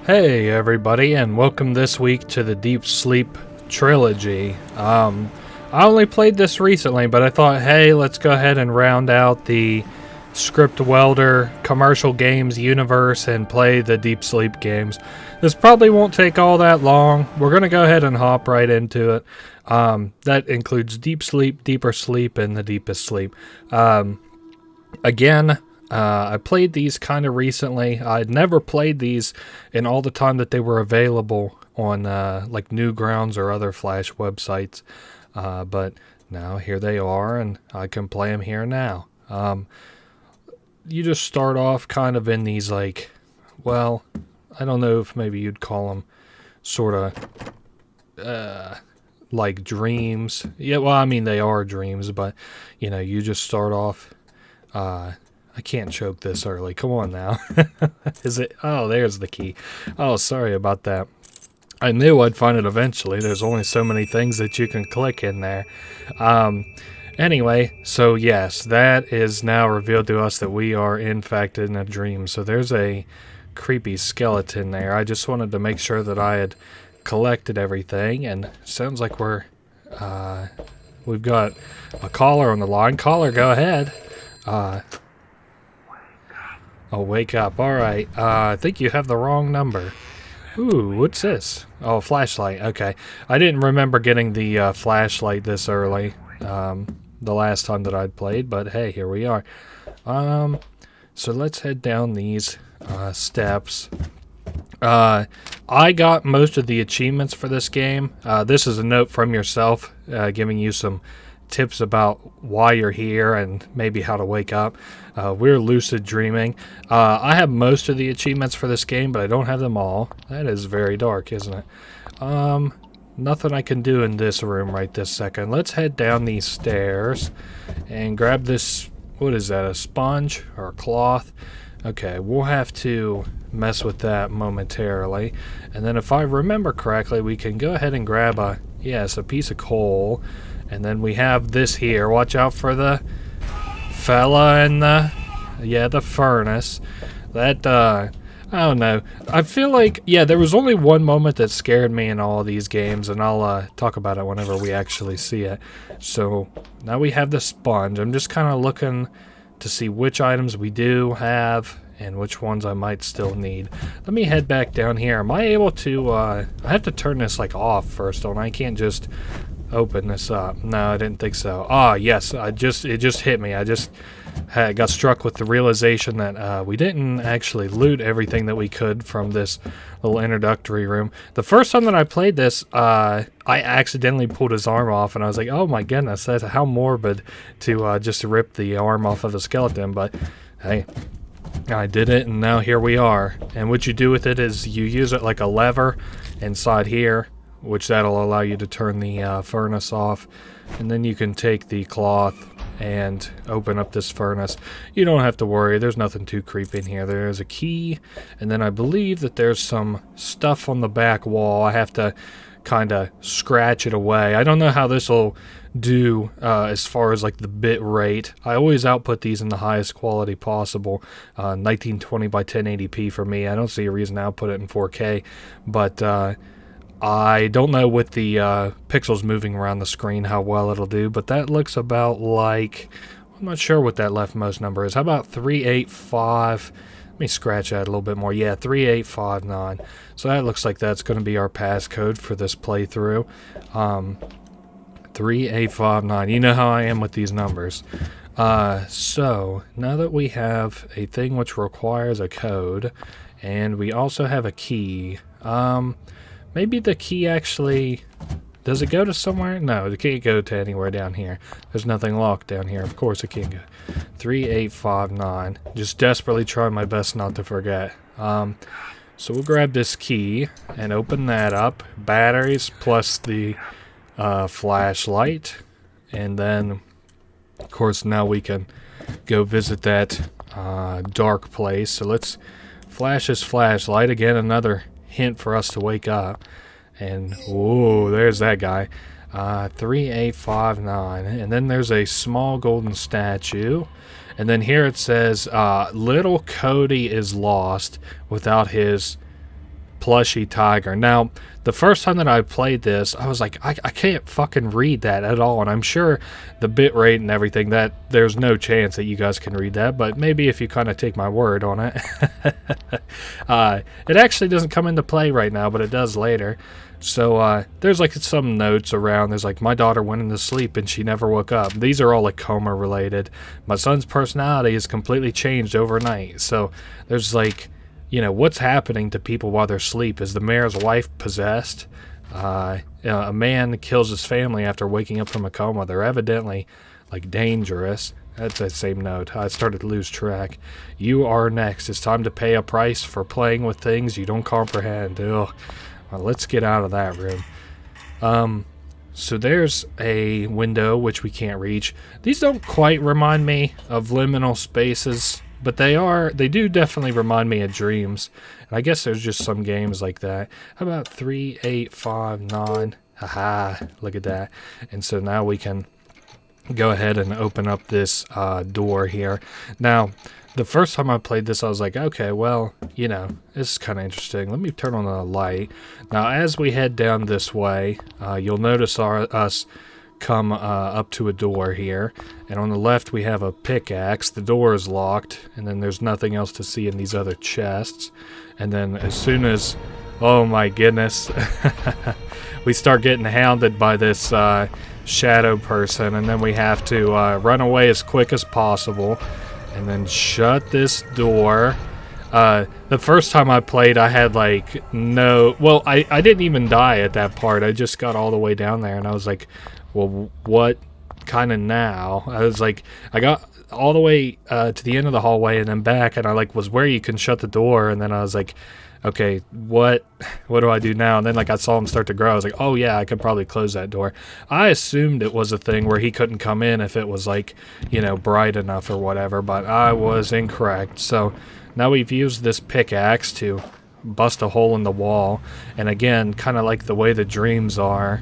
Hey everybody, and welcome this week to the Deep Sleep trilogy. I only played this recently, but I thought, hey, let's go ahead and round out the Scriptwelder commercial games universe and play the Deep Sleep games. This probably won't take all that long. We're going to go ahead and hop right into it. That includes Deep Sleep, Deeper Sleep, and the Deepest Sleep. Again, I played these kind of recently. I'd never played these in all the time that they were available on like Newgrounds or other Flash websites. But now here they are, and I can play them here now. You just start off kind of in these like, well, I don't know if maybe you'd call them sort of like dreams. Yeah, well, I mean, they are dreams, but you just start off. I can't choke this early. Come on now. Is it? Oh, there's the key. Oh, sorry about that. I knew I'd find it eventually. There's only so many things that you can click in there. Anyway, so yes, that is now revealed to us that we are in fact in a dream. So there's a creepy skeleton there. I just wanted to make sure that I had collected everything, and sounds like we've got a caller on the line. Caller, go ahead. Oh, wake up. Alright, I think you have the wrong number. Ooh, what's this? Oh, flashlight. Okay. I didn't remember getting the flashlight this early the last time that I'd played, but hey, here we are. So let's head down these steps. I got most of the achievements for this game. This is a note from yourself giving you some tips about why you're here and maybe how to wake up. We're lucid dreaming. I have most of the achievements for this game, but I don't have them all. That is very dark, isn't it? Nothing I can do in this room right this second. Let's head down these stairs and grab this, what is that, a sponge or a cloth? Okay, we'll have to mess with that momentarily. And then if I remember correctly, we can go ahead and grab a piece of coal. And then we have this here. Watch out for the fella in the furnace. That, I don't know. I feel like, there was only one moment that scared me in all of these games, and I'll talk about it whenever we actually see it. So, now we have the sponge. I'm just kind of looking to see which items we do have and which ones I might still need. Let me head back down here. Am I able to, I have to turn this, like, off first, don't I? I can't just open this up. No, I didn't think so. Ah, yes, it just hit me. I just got struck with the realization that we didn't actually loot everything that we could from this little introductory room. The first time that I played this, I accidentally pulled his arm off, and I was like, oh my goodness, that's how morbid to just rip the arm off of a skeleton. But hey, I did it, and now here we are. And what you do with it is you use it like a lever inside here, which that'll allow you to turn the furnace off, and then you can take the cloth and open up this furnace. You don't have to worry, there's nothing too creepy in here. There's a key, and then I believe that there's some stuff on the back wall. I have to kind of scratch it away. I don't know how this will do as far as like the bit rate. I always output these in the highest quality possible, 1920 by 1080p for me. I don't see a reason to output it in 4K, but I don't know with the pixels moving around the screen how well it'll do, but that looks about like, I'm not sure what that leftmost number is. How about 385? Let me scratch that a little bit more. Yeah, 3859. So that looks like that's going to be our passcode for this playthrough. 3859. You know how I am with these numbers. So now that we have a thing which requires a code, and we also have a key, maybe the key actually... Does it go to somewhere? No, it can't go to anywhere down here. There's nothing locked down here. Of course it can't go. 3859. Just desperately trying my best not to forget. So we'll grab this key and open that up. Batteries plus the flashlight. And then, of course, now we can go visit that dark place. So let's flash this flashlight. Again, another hint for us to wake up. And whoa, there's that guy. 3859. And then there's a small golden statue. And then here it says, little Cody is lost without his plushy tiger. Now, the first time that I played this, I was like, I can't fucking read that at all. And I'm sure the bit rate and everything, that there's no chance that you guys can read that. But maybe if you kind of take my word on it. It actually doesn't come into play right now, but it does later. So there's like some notes around. There's like, my daughter went into sleep and she never woke up. These are all like coma related. My son's personality is completely changed overnight. So there's like, what's happening to people while they're asleep? Is the mayor's wife possessed? A man kills his family after waking up from a coma. They're evidently like dangerous. That's that same note. I started to lose track. You are next. It's time to pay a price for playing with things you don't comprehend. Ugh. Well, let's get out of that room. So there's a window which we can't reach. These don't quite remind me of liminal spaces, but they do definitely remind me of dreams. And I guess there's just some games like that. How about 3, 8, 5, 9? Haha, look at that. And so now we can go ahead and open up this door here. Now, the first time I played this, I was like, okay, well, this is kind of interesting. Let me turn on the light. Now, as we head down this way, you'll notice us come up to a door here, and on the left we have a pickaxe. The door is locked, and then there's nothing else to see in these other chests. And then as soon as, oh my goodness, we start getting hounded by this shadow person, and then we have to run away as quick as possible and then shut this door. The first time I played, I had like I didn't even die at that part. I just got all the way down there, and I was like, well, what kind of now? I was like, I got all the way to the end of the hallway and then back, and I like was where you can shut the door, and then I was like, okay, what do I do now? And then like I saw him start to grow. I was like, oh yeah, I could probably close that door. I assumed it was a thing where he couldn't come in if it was like, bright enough or whatever, but I was incorrect. So now we've used this pickaxe to bust a hole in the wall, and again, kind of like the way the dreams are,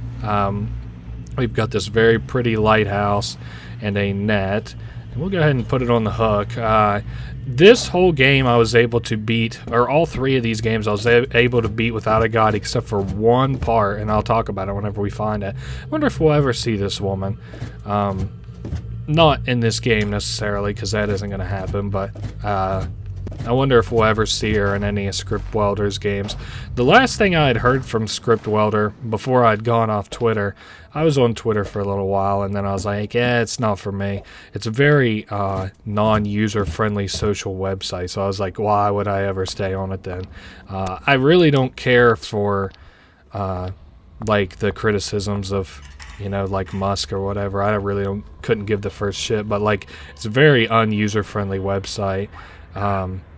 we've got this very pretty lighthouse and a net, and we'll go ahead and put it on the hook. This whole game I was able to beat, or all three of these games I was able to beat without a guide except for one part, and I'll talk about it whenever we find it. I wonder if we'll ever see this woman. Not in this game necessarily, because that isn't going to happen, but I wonder if we'll ever see her in any of Scriptwelder's games. The last thing I had heard from Scriptwelder before I'd gone off Twitter, I was on Twitter for a little while, and then I was like, it's not for me. It's a very non-user-friendly social website, so I was like, why would I ever stay on it then? I really don't care for, like, the criticisms of, like Musk or whatever. I really couldn't give the first shit, but, like, it's a very un-user-friendly website.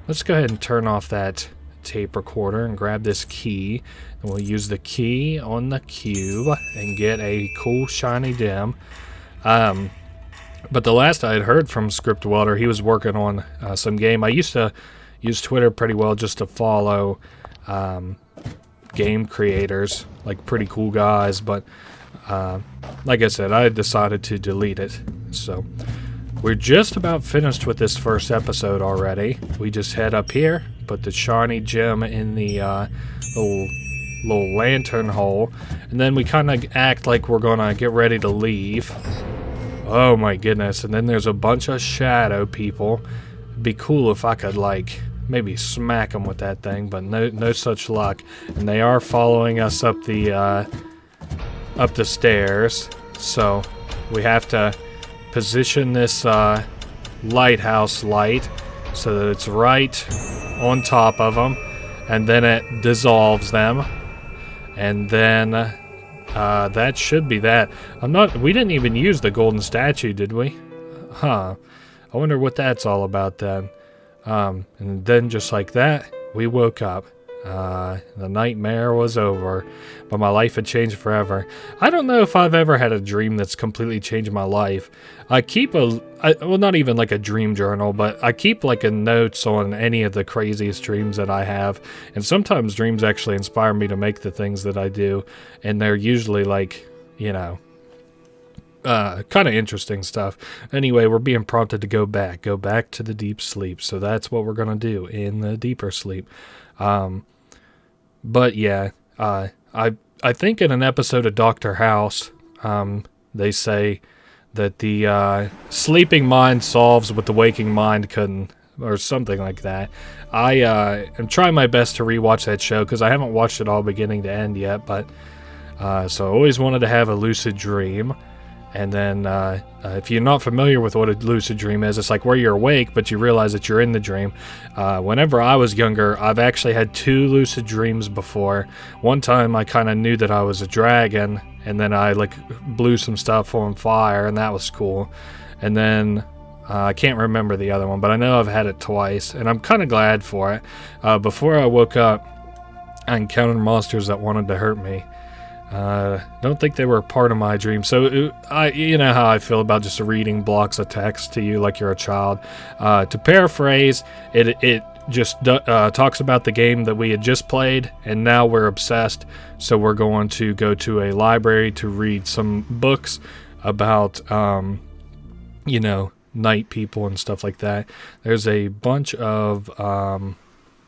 Let's go ahead and turn off that tape recorder and grab this key, and we'll use the key on the cube and get a cool shiny gem. But the last I had heard from Scriptwelder, he was working on some game. I used to use Twitter pretty well just to follow game creators, like pretty cool guys, but like I said, I decided to delete it. So we're just about finished with this first episode already. We just head up here, put the shiny gem in the little lantern hole, and then we kind of act like we're gonna get ready to leave. Oh my goodness, and then there's a bunch of shadow people. It'd be cool if I could like maybe smack them with that thing, but no such luck. And they are following us up the stairs, so we have to position this lighthouse light so that it's right on top of them, and then it dissolves them, and then that should be that. We didn't even use the golden statue, did we? Huh. I wonder what that's all about then. And then just like that, we woke up. The nightmare was over, but my life had changed forever. I don't know if I've ever had a dream that's completely changed my life. I keep well, not even like a dream journal, but I keep like a notes on any of the craziest dreams that I have, and sometimes dreams actually inspire me to make the things that I do, and they're usually like, kind of interesting stuff. Anyway, we're being prompted to go back to the deep sleep, so that's what we're gonna do in the deeper sleep. But yeah, I think in an episode of Doctor House, they say that the sleeping mind solves what the waking mind couldn't, or something like that. I am trying my best to rewatch that show because I haven't watched it all beginning to end yet. But so I always wanted to have a lucid dream. And then if you're not familiar with what a lucid dream is, it's like where you're awake, but you realize that you're in the dream. Whenever I was younger, I've actually had 2 lucid dreams before. One time I kind of knew that I was a dragon, and then I like blew some stuff on fire, and that was cool. And then I can't remember the other one, but I know I've had it twice, and I'm kind of glad for it. Before I woke up, I encountered monsters that wanted to hurt me. Don't think they were a part of my dream. So you know how I feel about just reading blocks of text to you like you're a child. To paraphrase, it just talks about the game that we had just played, and now we're obsessed. So we're going to go to a library to read some books about, night people and stuff like that. There's a bunch of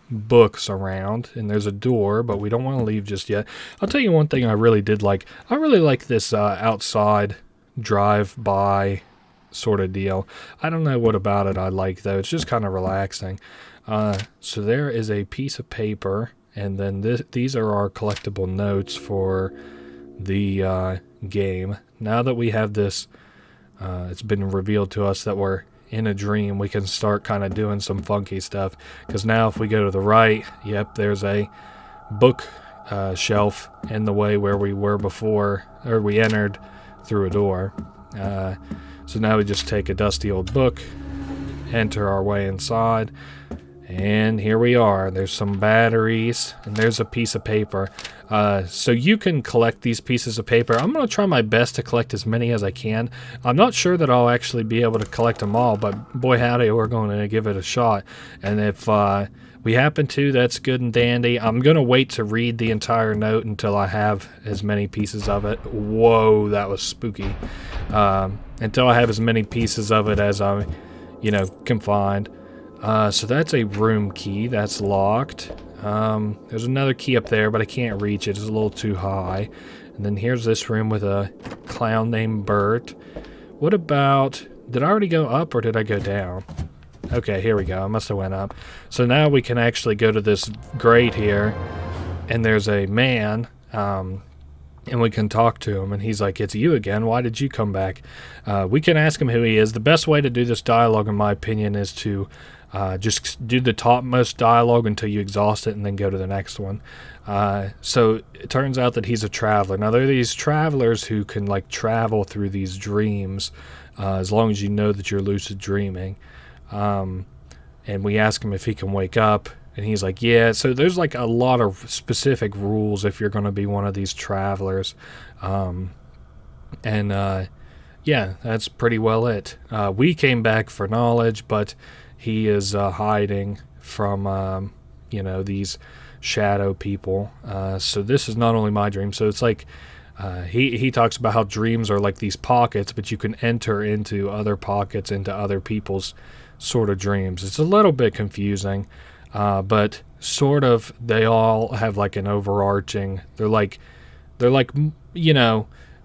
books around, and there's a door, but we don't want to leave just yet. I'll tell you one thing I really did like. I really like this outside drive-by sort of deal. I don't know what about it I like, though. It's just kind of relaxing. So there is a piece of paper, and then these are our collectible notes for the game. Now that we have this, it's been revealed to us that we're in a dream, we can start kind of doing some funky stuff. Because now if we go to the right, yep, there's a book shelf in the way where we were before, or we entered through a door. So now we just take a dusty old book, enter our way inside, and here we are. There's some batteries, and there's a piece of paper. So you can collect these pieces of paper. I'm going to try my best to collect as many as I can. I'm not sure that I'll actually be able to collect them all, but boy howdy, we're going to give it a shot. And if we happen to, that's good and dandy. I'm going to wait to read the entire note until I have as many pieces of it. Whoa, that was spooky. Until I have as many pieces of it as I, can find. So that's a room key. That's locked. There's another key up there, but I can't reach it. It's a little too high. And then here's this room with a clown named Bert. What about... Did I already go up or did I go down? Okay, here we go. I must have went up. So now we can actually go to this grate here. And there's a man. And we can talk to him. And he's like, "It's you again. Why did you come back?" We can ask him who he is. The best way to do this dialogue, in my opinion, is to... just do the topmost dialogue until you exhaust it and then go to the next one. So it turns out that he's a traveler. Now, there are these travelers who can travel through these dreams as long as you know that you're lucid dreaming. And we ask him if he can wake up, and he's like, yeah. So there's a lot of specific rules if you're going to be one of these travelers. Yeah, that's pretty well it. We came back for knowledge, but... he is hiding from, these shadow people. So this is not only my dream. So it's he talks about how dreams are like these pockets, but you can enter into other pockets, into other people's sort of dreams. It's a little bit confusing, but sort of they all have an overarching... They're like,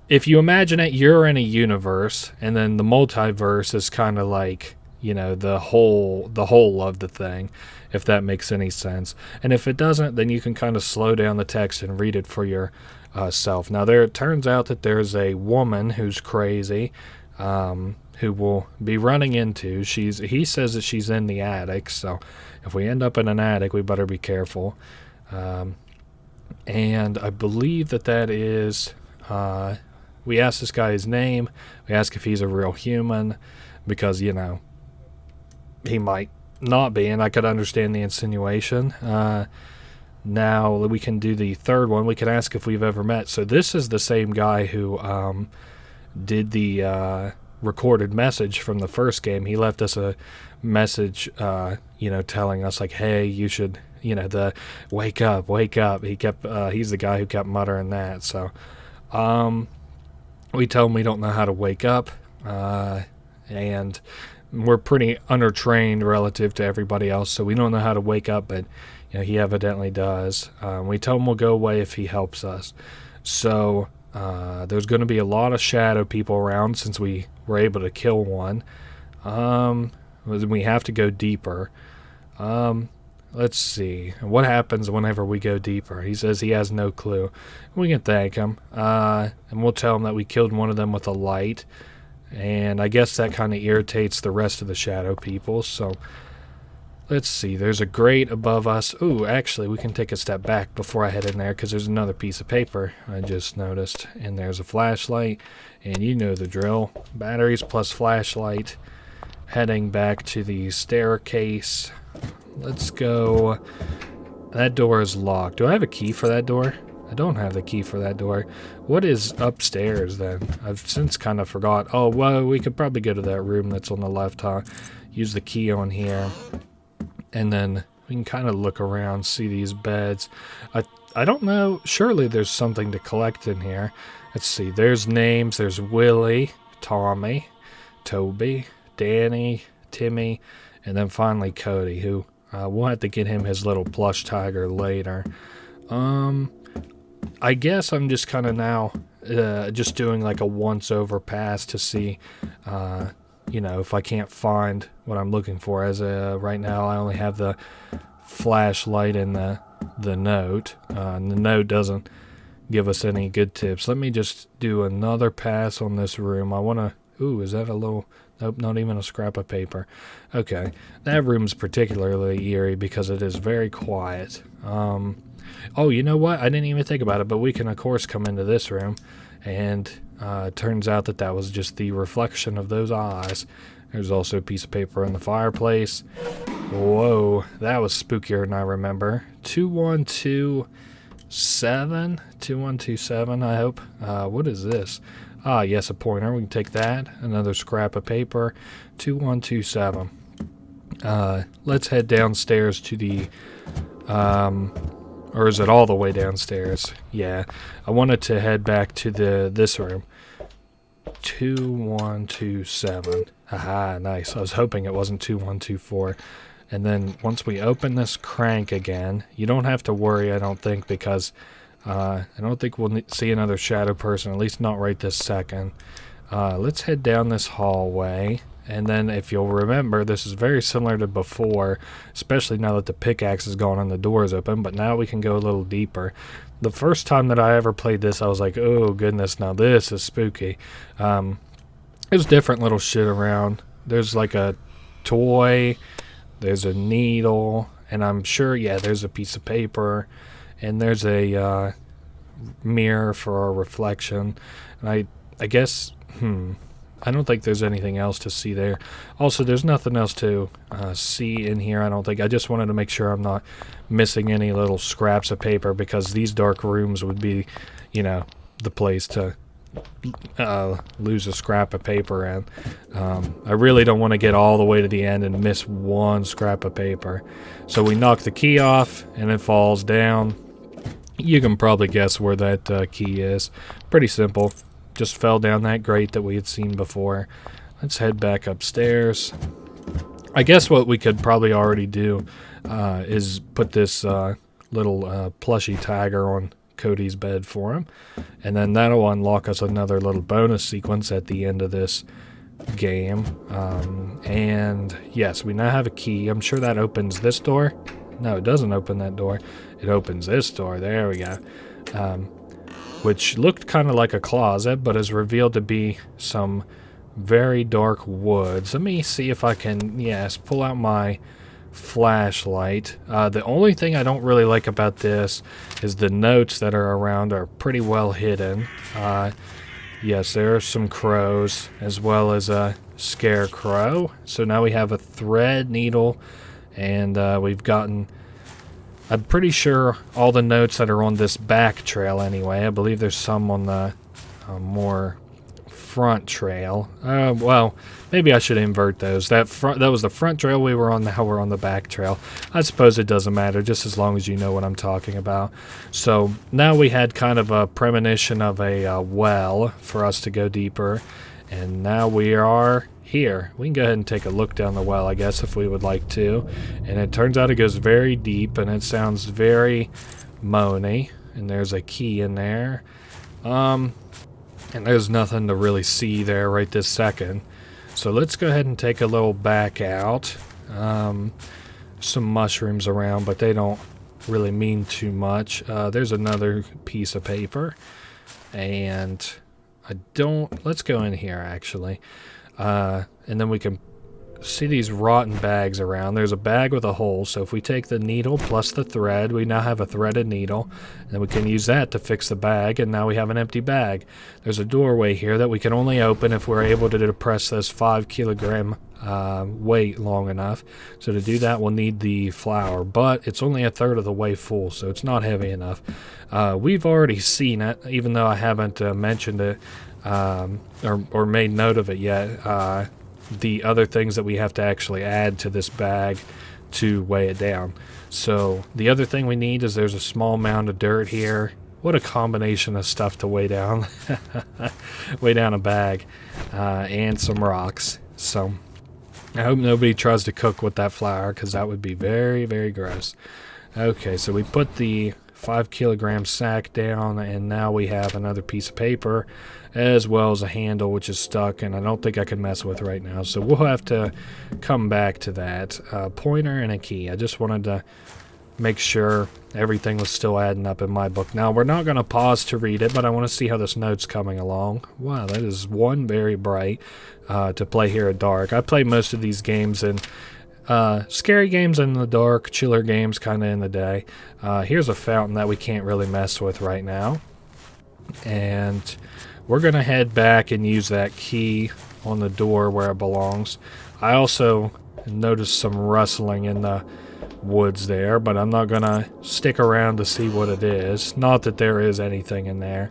if you imagine it, you're in a universe, and then the multiverse is kind of the whole of the thing, if that makes any sense. And if it doesn't, then you can kind of slow down the text and read it for yourself. Now, it turns out that there's a woman who's crazy, who we'll be running into. He says that she's in the attic, so if we end up in an attic, we better be careful. And I believe that is... we ask this guy his name. We ask if he's a real human, because, he might not be, and I could understand the insinuation. Now we can do the third one. We can ask if we've ever met. So this is the same guy who did the recorded message from the first game. He left us a message, telling us hey, you should, the wake up. He kept, he's the guy who kept muttering that. So we tell him we don't know how to wake up, and we're pretty undertrained relative to everybody else, so we don't know how to wake up, but He evidently does. We tell him we'll go away if he helps us. So there's going to be a lot of shadow people around since we were able to kill one. We have to go deeper. Let's see. What happens whenever we go deeper? He says he has no clue. We can thank him. And we'll tell him that we killed one of them with a light. And I guess that kind of irritates the rest of the shadow people. So let's see. There's a grate above us. Ooh, actually, we can take a step back before I head in there because there's another piece of paper I just noticed. And there's a flashlight. And you know the drill. Batteries plus flashlight. Heading back to the staircase. Let's go. That door is locked. Do I have a key for that door? I don't have the key for that door. What is upstairs then? I've since kind of forgot. Oh, well, we could probably go to that room that's on the left, huh? Use the key on here. And then we can kind of look around, see these beds. I don't know. Surely there's something to collect in here. Let's see. There's names. There's Willie, Tommy, Toby, Danny, Timmy, and then finally Cody, who we'll have to get him his little plush tiger later. I guess I'm just kind of now just doing like a once-over pass to see, if I can't find what I'm looking for. As right now, I only have the flashlight and the note. And the note doesn't give us any good tips. Let me just do another pass on this room. I want to... Ooh, is that a little... Nope, not even a scrap of paper. Okay, that room's particularly eerie because it is very quiet. Oh, you know what? I didn't even think about it, but we can, of course, come into this room. And it turns out that was just the reflection of those eyes. There's also a piece of paper in the fireplace. Whoa, that was spookier than I remember. 2127? 2127, I hope. What is this? Ah, yes, a pointer. We can take that. Another scrap of paper. 2127. Let's head downstairs to the... or is it all the way downstairs? Yeah. I wanted to head back to this room. 2127. Haha, nice. I was hoping it wasn't 2124. And then once we open this crank again, you don't have to worry, I don't think, because... I don't think we'll see another shadow person, at least not right this second. Let's head down this hallway, and then if you'll remember, this is very similar to before, especially now that the pickaxe is gone and the door is open, but now we can go a little deeper. The first time that I ever played this, I was like, oh goodness, now this is spooky. There's different little shit around. There's like a toy, there's a needle, and I'm sure, yeah, there's a piece of paper. And there's a mirror for our reflection. And I guess, I don't think there's anything else to see there. Also, there's nothing else to see in here, I don't think. I just wanted to make sure I'm not missing any little scraps of paper because these dark rooms would be, the place to lose a scrap of paper in. I really don't want to get all the way to the end and miss one scrap of paper. So we knock the key off, and it falls down. You can probably guess where that key is. Pretty simple. Just fell down that grate that we had seen before. Let's head back upstairs. I guess what we could probably already do is put this little plushy tiger on Cody's bed for him. And then that'll unlock us another little bonus sequence at the end of this game. And yes, we now have a key. I'm sure that opens this door. No, it doesn't open that door. It opens this door. There we go. Which looked kind of like a closet, but is revealed to be some very dark woods. Let me see if I can, yes, pull out my flashlight. The only thing I don't really like about this is the notes that are around are pretty well hidden. Yes, there are some crows as well as a scarecrow. So now we have a thread, needle, and we've gotten, I'm pretty sure, all the notes that are on this back trail anyway. I believe there's some on the more front trail. Well, maybe I should invert those. That was the front trail we were on, now we're on the back trail. I suppose it doesn't matter, just as long as you know what I'm talking about. So now we had kind of a premonition of a well for us to go deeper. And now we are here. We can go ahead and take a look down the well, I guess, if we would like to. And it turns out it goes very deep, and it sounds very moany. And there's a key in there. And there's nothing to really see there right this second. So let's go ahead and take a little back out. Some mushrooms around, but they don't really mean too much. There's another piece of paper. And let's go in here actually. And then we can see these rotten bags around. There's a bag with a hole, so if we take the needle plus the thread, we now have a threaded needle, and then we can use that to fix the bag, and now we have an empty bag. There's a doorway here that we can only open if we're able to depress this 5 kilogram weight long enough. So to do that, we'll need the flour, but it's only a third of the way full, so it's not heavy enough. We've already seen it, even though I haven't mentioned it or made note of it yet. The other things that we have to actually add to this bag to weigh it down. So the other thing we need is there's a small mound of dirt here. What a combination of stuff to weigh down. Weigh down a bag. And some rocks. So I hope nobody tries to cook with that flour, because that would be very, very gross. Okay, so we put the 5 kilogram sack down, and now we have another piece of paper as well as a handle which is stuck, and I don't think I can mess with right now, so we'll have to come back to that. Pointer and a key. I just wanted to make sure everything was still adding up in my book. Now we're not going to pause to read it, but I want to see how this note's coming along. Wow, that is one very bright to play here at dark. I play most of these games in scary games in the dark, chiller games kind of in the day. Here's a fountain that we can't really mess with right now. And we're going to head back and use that key on the door where it belongs. I also noticed some rustling in the woods there, but I'm not going to stick around to see what it is. Not that there is anything in there.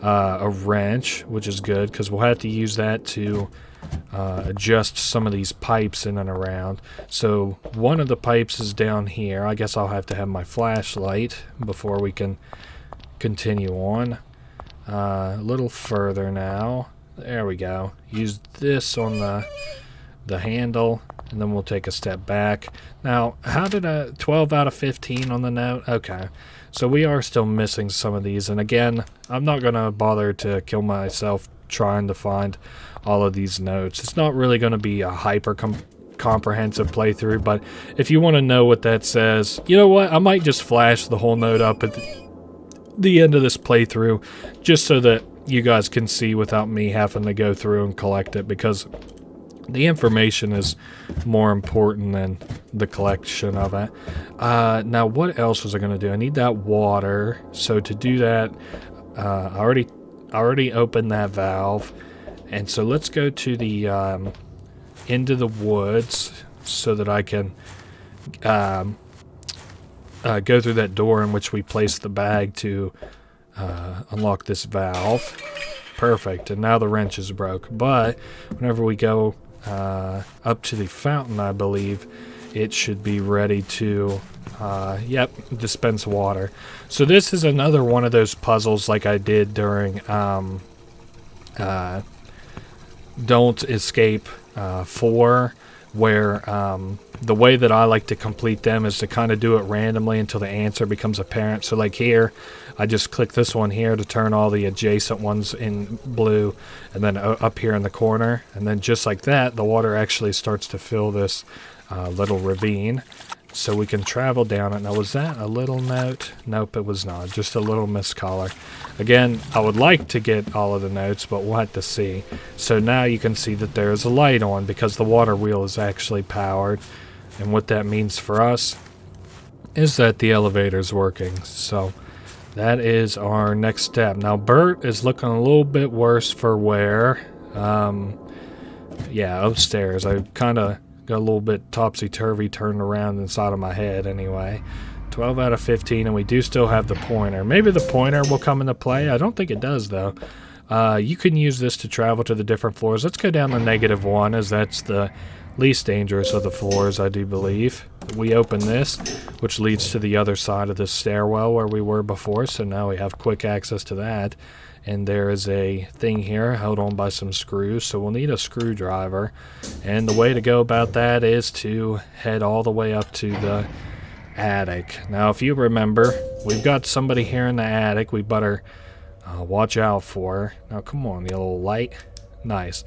A wrench, which is good, because we'll have to use that to adjust some of these pipes in and around. So one of the pipes is down here. I guess I'll have to have my flashlight before we can continue on. A little further now. There we go. Use this on the handle, and then we'll take a step back. Now, how did 12 out of 15 on the note? Okay. So we are still missing some of these, and again, I'm not going to bother to kill myself trying to find all of these notes. It's not really going to be a hyper comprehensive playthrough, but if you want to know what that says, you know what? I might just flash the whole note up at the end of this playthrough, just so that you guys can see without me having to go through and collect it, because the information is more important than the collection of it. Now, what else was I going to do? I need that water. So to do that, I already opened that valve. And so let's go to the into the woods so that I can go through that door in which we placed the bag to unlock this valve. Perfect. And now the wrench is broke. But whenever we go up to the fountain, I believe it should be ready to dispense water. So this is another one of those puzzles like I did during Don't Escape 4, where the way that I like to complete them is to kind of do it randomly until the answer becomes apparent. So like here, I just click this one here to turn all the adjacent ones in blue, and then up here in the corner, and then just like that, the water actually starts to fill this little ravine, so we can travel down it. Now, was that a little note? Nope, it was not. Just a little miscolor. Again, I would like to get all of the notes, but we'll have to see. So now you can see that there is a light on because the water wheel is actually powered. And what that means for us is that the elevator is working. So that is our next step. Now, Bert is looking a little bit worse for wear. Yeah, upstairs. I kind of got a little bit topsy-turvy turned around inside of my head anyway. 12 out of 15, and we do still have the pointer. Maybe the pointer will come into play. I don't think it does, though. You can use this to travel to the different floors. Let's go down to -1, as that's the least dangerous of the floors, I do believe. We open this, which leads to the other side of the stairwell where we were before, so now we have quick access to that. And there is a thing here held on by some screws, so we'll need a screwdriver. And the way to go about that is to head all the way up to the attic. Now, if you remember, we've got somebody here in the attic we better watch out for. Now, come on, you little light. Nice.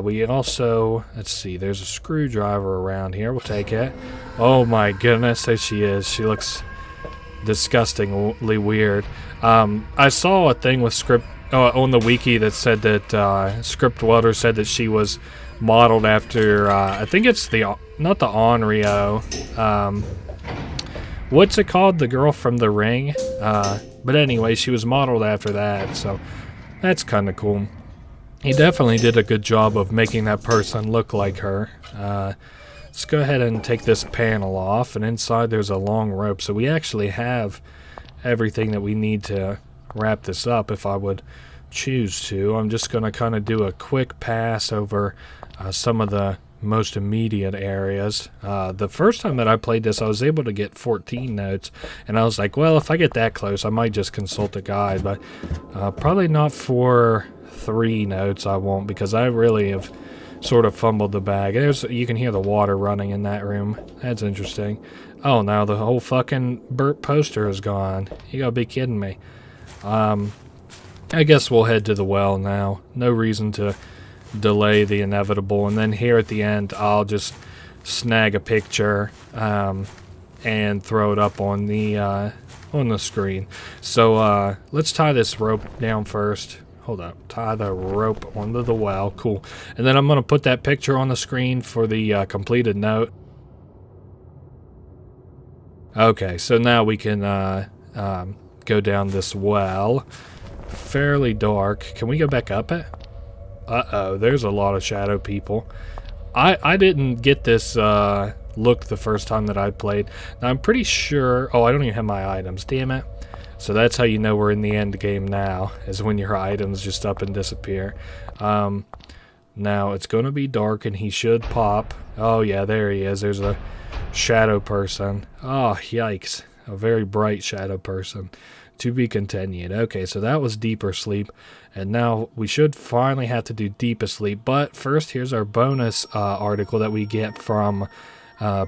We also, let's see, there's a screwdriver around here. We'll take it. Oh my goodness, there she is. She looks disgustingly weird. I saw a thing with on the wiki that said that Scriptwelder said that she was modeled after, I think it's not the Onryo. What's it called? The girl from The Ring? But anyway, she was modeled after that, so that's kind of cool. He definitely did a good job of making that person look like her. Let's go ahead and take this panel off, and inside there's a long rope, so we actually have everything that we need to wrap this up if I would choose to. I'm just going to kind of do a quick pass over some of the most immediate areas. The first time that I played this, I was able to get 14 notes, and I was like, well, if I get that close, I might just consult a guide, but probably not for 3 notes I won't, because I really have sort of fumbled the bag. You can hear the water running in that room. That's interesting. Oh, now the whole fucking Burt poster is gone. You gotta be kidding me. I guess we'll head to the well now. No reason to delay the inevitable. And then here at the end, I'll just snag a picture and throw it up on the screen. So let's tie this rope down first. Hold up. Tie the rope onto the well. Cool. And then I'm going to put that picture on the screen for the completed note. Okay, so now we can go down this well. Fairly dark. Can we go back up it? Uh-oh, there's a lot of shadow people. I didn't get this look the first time that I played. Now, I'm pretty sure... Oh, I don't even have my items. Damn it. So that's how you know we're in the end game now, is when your items just up and disappear. Now, it's going to be dark, and he should pop. Oh, yeah, there he is. There's a shadow person. Oh, yikes. A very bright shadow person. To be continued. Okay, so that was deeper sleep. And now we should finally have to do deepest sleep. But first, here's our bonus article that we get from...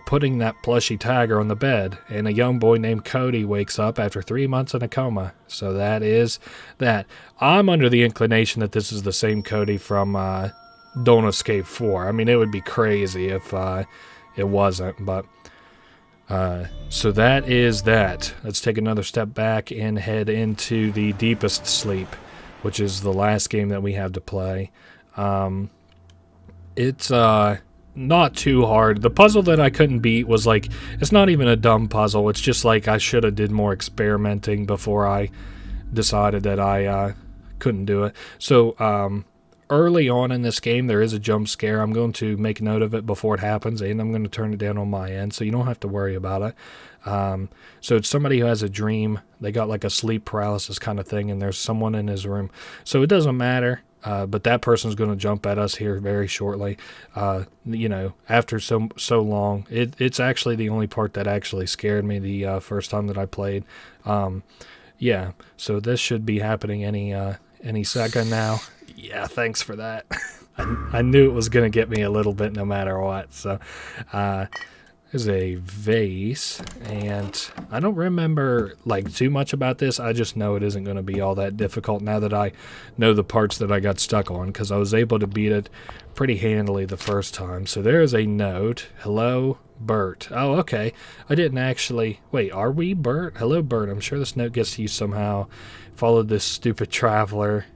putting that plushy tiger on the bed, and a young boy named Cody wakes up after 3 months in a coma. So that is that. I'm under the inclination that this is the same Cody from Don't Escape 4. I mean, it would be crazy if it wasn't, but so that is that. Let's take another step back and head into the deepest sleep, which is the last game that we have to play. It's not too hard. The puzzle that I couldn't beat was like, it's not even a dumb puzzle. It's just like I should have did more experimenting before I decided that I couldn't do it. So early on in this game, there is a jump scare. I'm going to make note of it before it happens, and I'm going to turn it down on my end, so you don't have to worry about it. So it's somebody who has a dream. They got like a sleep paralysis kind of thing, and there's someone in his room. So it doesn't matter. But that person's going to jump at us here very shortly. You know, after so long, it's actually the only part that actually scared me the first time that I played. Yeah, so this should be happening any second now. Yeah, thanks for that. I knew it was going to get me a little bit no matter what. So there's a vase, and I don't remember like too much about this. I just know it isn't going to be all that difficult now that I know the parts that I got stuck on, because I was able to beat it pretty handily the first time. So there is a note. Hello, Bert. Oh, okay. I didn't actually... Wait, are we Bert? Hello, Bert. I'm sure this note gets to you somehow. Followed this stupid traveler,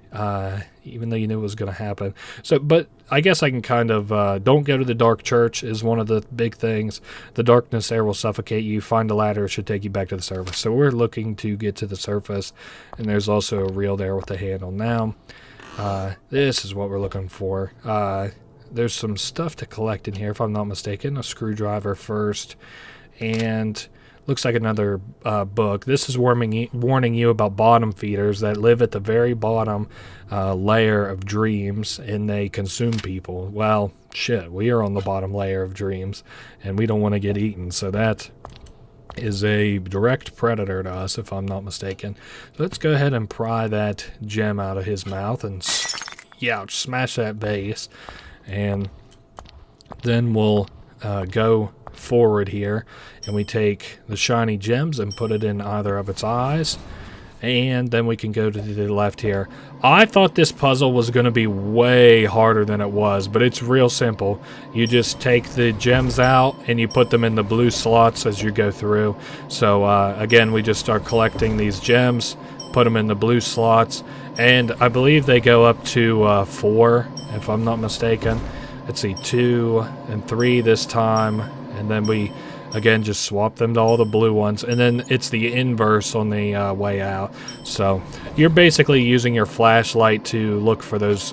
even though you knew it was going to happen. So, but I guess I can kind of... don't go to the dark church is one of the big things. The darkness there will suffocate you. Find a ladder. It should take you back to the surface. So we're looking to get to the surface. And there's also a reel there with a handle. Now, this is what we're looking for. There's some stuff to collect in here, if I'm not mistaken. A screwdriver first. And looks like another book. This is warning you about bottom feeders that live at the very bottom layer of dreams, and they consume people. Well, shit, we are on the bottom layer of dreams, and we don't want to get eaten, so that is a direct predator to us, if I'm not mistaken. So let's go ahead and pry that gem out of his mouth and smash that vase, and then we'll go forward here, and we take the shiny gems and put it in either of its eyes, and then we can go to the left here. I thought this puzzle was going to be way harder than it was, but it's real simple. You just take the gems out and you put them in the blue slots as you go through. So again, we just start collecting these gems, put them in the blue slots, and I believe they go up to 4, if I'm not mistaken. Let's see, 2 and 3 this time, and then we again just swap them to all the blue ones, and then it's the inverse on the way out. So you're basically using your flashlight to look for those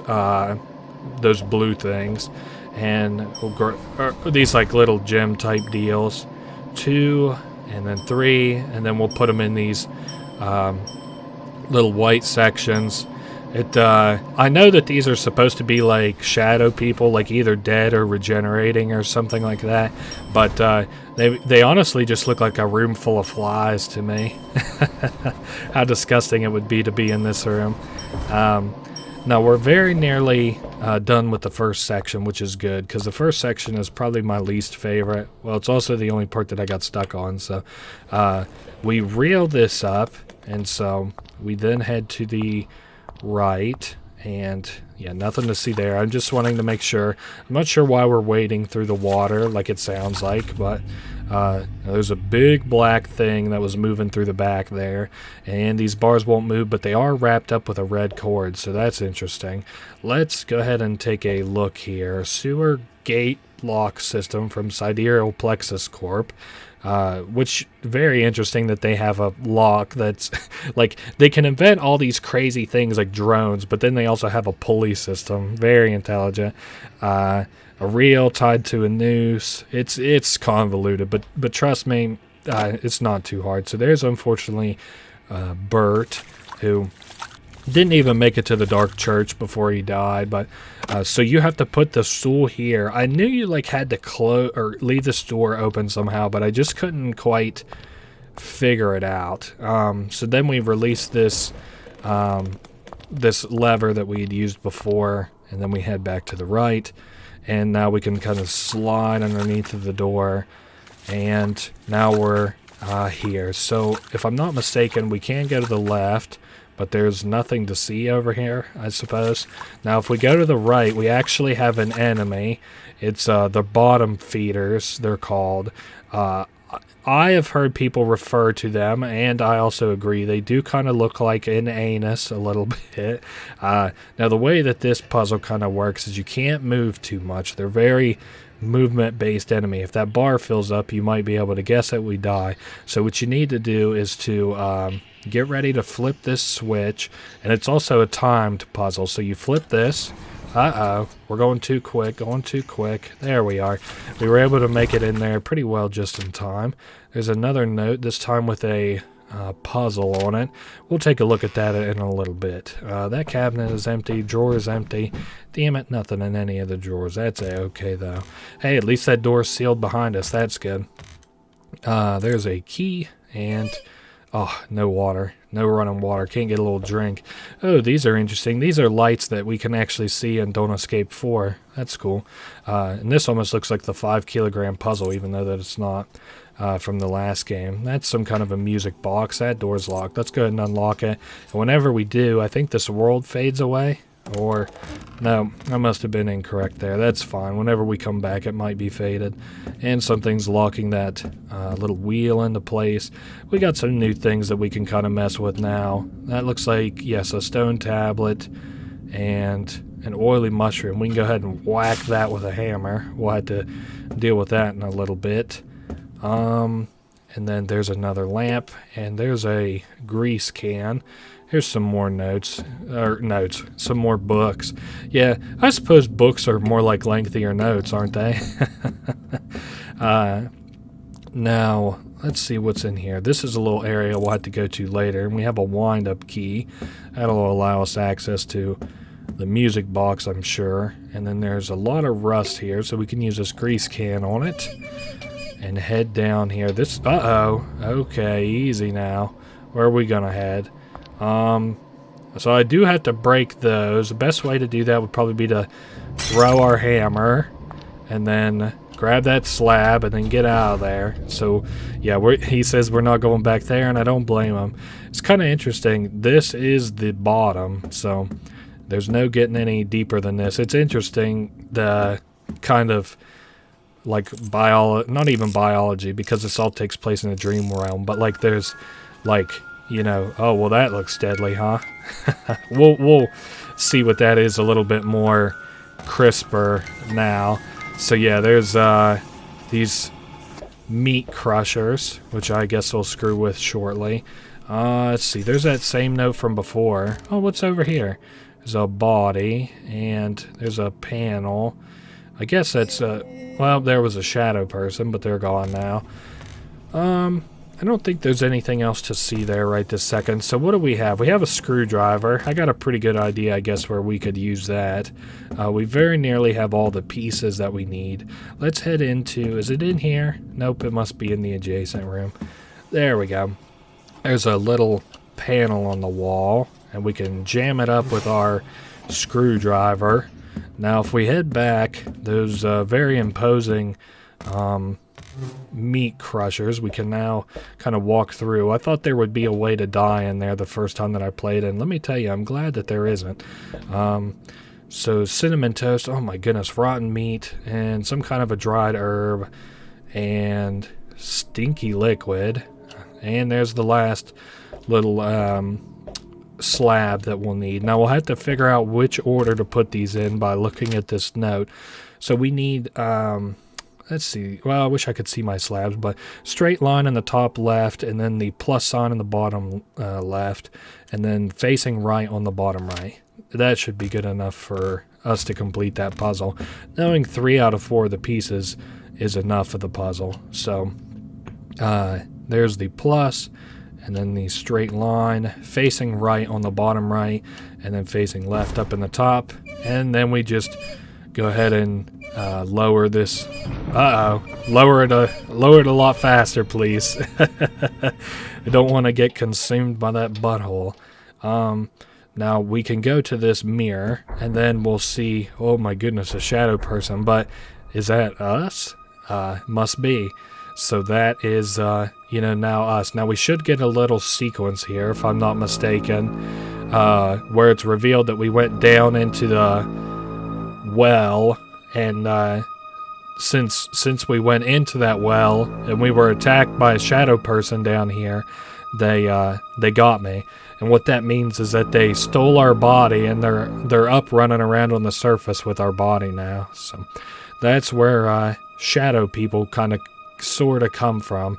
blue things, and these like little gem type deals. 2 and then 3, and then we'll put them in these little white sections. I know that these are supposed to be like shadow people, like either dead or regenerating or something like that, but they honestly just look like a room full of flies to me. How disgusting it would be to be in this room. Now we're very nearly done with the first section, which is good, because the first section is probably my least favorite. Well, it's also the only part that I got stuck on, so we reel this up, and so we then head to the right, and yeah, nothing to see there. I'm just wanting to make sure. I'm not sure why we're wading through the water like it sounds like, but there's a big black thing that was moving through the back there, and these bars won't move, but they are wrapped up with a red cord, so that's interesting. Let's go ahead and take a look here. Sewer gate lock system from Sidereal Plexus Corp. Which, very interesting that they have a lock that's like, they can invent all these crazy things like drones, but then they also have a pulley system. Very intelligent. A reel tied to a noose. It's convoluted, but trust me, it's not too hard. So there's unfortunately Bert, who didn't even make it to the dark church before he died, but so you have to put the stool here. I knew you like had to close or leave this door open somehow, but I just couldn't quite figure it out. So then we release this this lever that we had used before, and then we head back to the right, and now we can kind of slide underneath of the door, and now we're here. So if I'm not mistaken, we can go to the left, but there's nothing to see over here, I suppose. Now, if we go to the right, we actually have an enemy. It's the bottom feeders, they're called. I have heard people refer to them, and I also agree. They do kind of look like an anus a little bit. Now, the way that this puzzle kind of works is you can't move too much. They're very movement-based enemy. If that bar fills up, you might be able to guess it, we die. So what you need to do is to get ready to flip this switch, and it's also a timed puzzle. So you flip this. Uh-oh, we're going too quick, There we are. We were able to make it in there pretty well just in time. There's another note, this time with a puzzle on it. We'll take a look at that in a little bit. That cabinet is empty, drawer is empty. Damn it, nothing in any of the drawers. That's okay though. Hey, at least that door's sealed behind us. That's good. There's a key, and oh, no water. No running water. Can't get a little drink. Oh, these are interesting. These are lights that we can actually see in Don't Escape 4. That's cool. And this almost looks like the 5-kilogram puzzle, even though that it's not from the last game. That's some kind of a music box. That door's locked. Let's go ahead and unlock it. And whenever we do, I think this world fades away. Or, no, I must have been incorrect there. That's fine. Whenever we come back, it might be faded. And something's locking that little wheel into place. We got some new things that we can kind of mess with now. That looks like, yes, a stone tablet and an oily mushroom. We can go ahead and whack that with a hammer. We'll have to deal with that in a little bit. And then there's another lamp, and there's a grease can. Here's some more some more books. Yeah, I suppose books are more like lengthier notes, aren't they? Now, let's see what's in here. This is a little area we'll have to go to later, and we have a wind-up key. That'll allow us access to the music box, I'm sure. And then there's a lot of rust here, so we can use this grease can on it and head down here. This, okay, easy now. Where are we gonna head? So I do have to break those. The best way to do that would probably be to throw our hammer and then grab that slab and then get out of there. So yeah, he says we're not going back there, and I don't blame him. It's kind of interesting. This is the bottom, so there's no getting any deeper than this. It's interesting, the kind of like not even biology, because this all takes place in a dream realm, but like there's like, you know, oh well, that looks deadly, huh? we'll see what that is a little bit more crisper now. So yeah, there's these meat crushers, which I guess we'll screw with shortly. Let's see, there's that same note from before. Oh, what's over here? There's a body, and there's a panel. I guess that's well, there was a shadow person, but they're gone now. I don't think there's anything else to see there right this second. So what do we have? We have a screwdriver. I got a pretty good idea, I guess, where we could use that. We very nearly have all the pieces that we need. Let's head into, is it in here? Nope, it must be in the adjacent room. There we go. There's a little panel on the wall, and we can jam it up with our screwdriver. Now, if we head back, those very imposing meat crushers, we can now kind of walk through. I thought there would be a way to die in there the first time that I played, and let me tell you, I'm glad that there isn't. So cinnamon toast, oh my goodness, rotten meat, and some kind of a dried herb, and stinky liquid, and there's the last little slab that we'll need. Now we'll have to figure out which order to put these in by looking at this note. So we need let's see. Well, I wish I could see my slabs, but straight line in the top left, and then the plus sign in the bottom left, and then facing right on the bottom right. That should be good enough for us to complete that puzzle. Knowing 3 out of 4 of the pieces is enough of the puzzle. So there's the plus, and then the straight line facing right on the bottom right, and then facing left up in the top. And then we just go ahead and lower this. Lower it a lot faster, please. I don't want to get consumed by that butthole. Now we can go to this mirror, and then we'll see, oh my goodness, a shadow person. But is that us? Must be. So that is, you know, now us. Now we should get a little sequence here, if I'm not mistaken, where it's revealed that we went down into the well, and since we went into that well and we were attacked by a shadow person down here, they got me. And what that means is that they stole our body, and they're up running around on the surface with our body now. So that's where shadow people kind of sort of come from.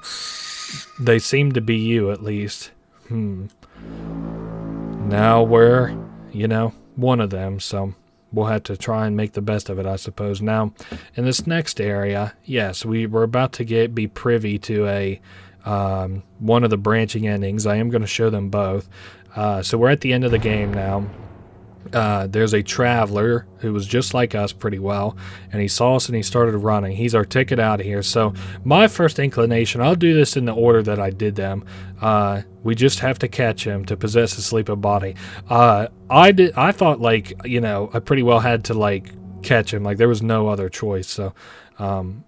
They seem to be you, at least. Now we're, you know, one of them, so we'll have to try and make the best of it, I suppose. Now, in this next area, yes, we're about to be privy to a one of the branching endings. I am going to show them both. So we're at the end of the game now. There's a traveler who was just like us pretty well, and he saw us and he started running. He's our ticket out of here. So my first inclination, I'll do this in the order that I did them. We just have to catch him to possess a sleeping body. I thought, like, you know, I pretty well had to, like, catch him. Like, there was no other choice. So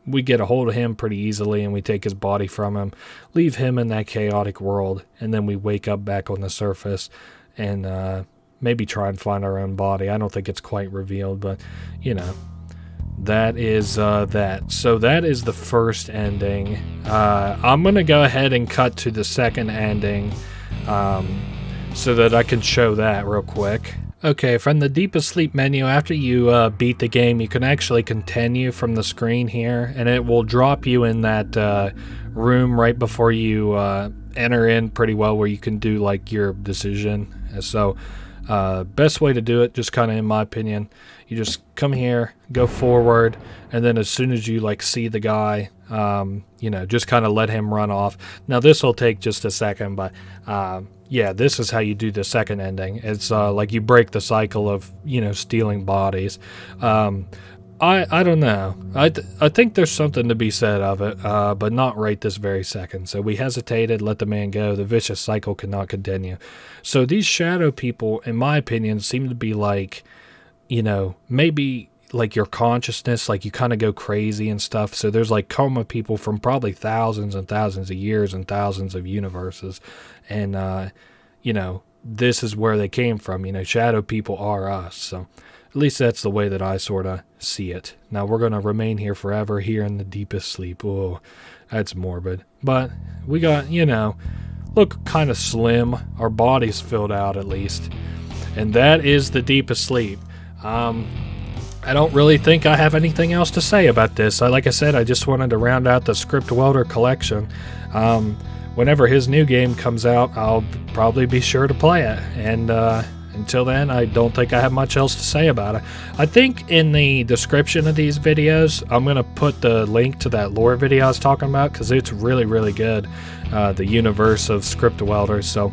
we get a hold of him pretty easily, and we take his body from him, leave him in that chaotic world, and then we wake up back on the surface and maybe try and find our own body. I don't think it's quite revealed, but, you know, that is that. So that is the first ending. I'm going to go ahead and cut to the second ending so that I can show that real quick. Okay, from the Deepest Sleep menu, after you beat the game, you can actually continue from the screen here, and it will drop you in that room right before you enter in pretty well, where you can do, like, your decision. So Best way to do it, just kind of in my opinion, you just come here, go forward, and then as soon as you like see the guy, just kind of let him run off. Now this will take just a second, but yeah, this is how you do the second ending. It's like you break the cycle of stealing bodies. I don't know. I think there's something to be said of it, but not right this very second. So we hesitated, let the man go. The vicious cycle cannot continue. So these shadow people, in my opinion, seem to be like, maybe like your consciousness, like you kind of go crazy and stuff. So there's like coma people from probably thousands and thousands of years and thousands of universes. And, this is where they came from. Shadow people are us. So at least that's the way that I sort of see it. Now we're going to remain here forever, here in the deepest sleep. Oh, that's morbid. But we got, look kind of slim. Our body's filled out at least. And that is the deepest sleep. I don't really think I have anything else to say about this. Like I said, I just wanted to round out the Scriptwelder collection. Whenever his new game comes out, I'll probably be sure to play it. And until then, I don't think I have much else to say about it. I think in the description of these videos, I'm going to put the link to that lore video I was talking about, because it's really, really good, the universe of Scriptwelder. So,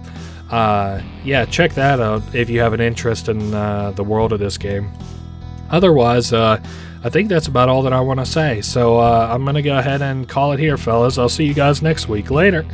yeah, check that out if you have an interest in the world of this game. Otherwise, I think that's about all that I want to say. So I'm going to go ahead and call it here, fellas. I'll see you guys next week. Later.